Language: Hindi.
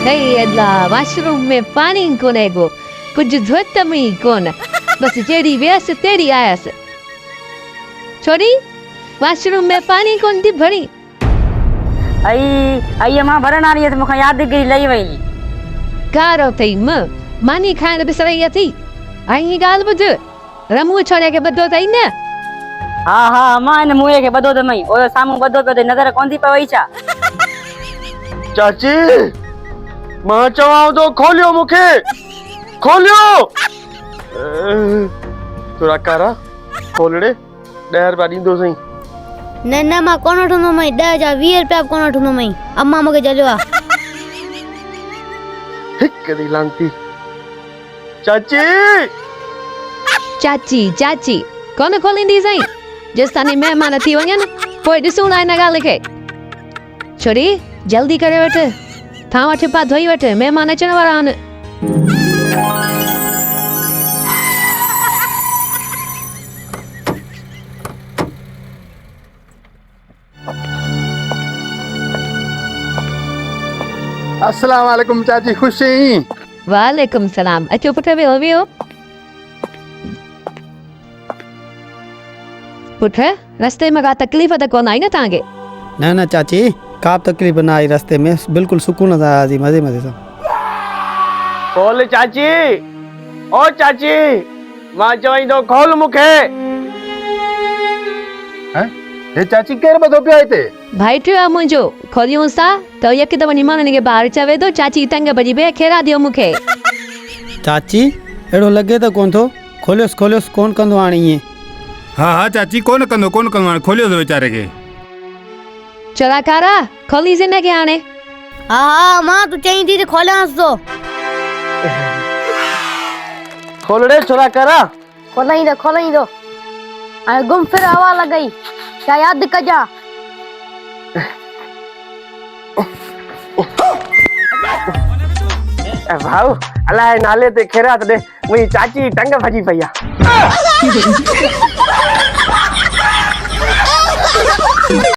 नहीं वाशरूम में पानी कोने को कुछ धोत में कोन बस जेडी व्यस्त तेरी आयस छोरी वाशरूम में पानी कौन थी भरी आई मां भरण आ रही है तो मुखा याद गिरी लई वई कारो थई मानी खाण बिसरई थी आई गाल बुझ रमू छोड़े के बदो थई न हाँ हाँ मां ने मुए के बदो दमई ओ सामू बदो पे नजर कोन थी पवई छा चाची मां चवाओ तो खोलियो मुखे खोलियो थोड़ा कारा खोलड़े 10 रुपया दींदो सही न मां कोन ठुनो मई 10 जा 20 रुपया कोन ठुनो मई अम्मा मके जलियो आ हिक दी लांती चाची चाची चाची कौन खोलिंदी सही जस्तानी मेहमान थी वञन पोइ ॾिसूं था हिन ॻाल्हि खे छोरी जल्दी करे वठ थां वठ पा धोई वठ मेहमान अचण वारा आहिनि अस्सलाम वालेकुम चाची खुशी वालेकुम सलाम अचो पुट वियो वियो पुट रस्ते में का तकलीफ़ त कोन आई न तव्हांखे न चाची का तकलीफ़ न आई रस्ते में बिल्कुल सुकून सां आयासीं मज़े मज़े सां खोल चाची ओ चाची मां चवई तो खोल मुखे हैं हे चाची केर बदो पिया हिते भाई टियो मुंहिंजो खोलियूं सा त यकदम निमाणनि खे ॿाहिरि चवे थो चाची तंग भॼी बे खेरा दियो मूंखे चाची अहिड़ो लॻे त कोन थो खोलियोसि कोन कंदो हाणे ईअं हाँ चाची कोन कंदो हाणे खोलियो वीचारे के चोराकारा खोलीस हिनखे हाणे हां मां तू चई थी त खोलांस तो खोलड़े छोरा करा खोलाई दो हाणे गुम फिर हवा लॻई क्या याद कजा भाऊ अलाए नाले ते खेरा दे मुई चाची टंग भजी पई आ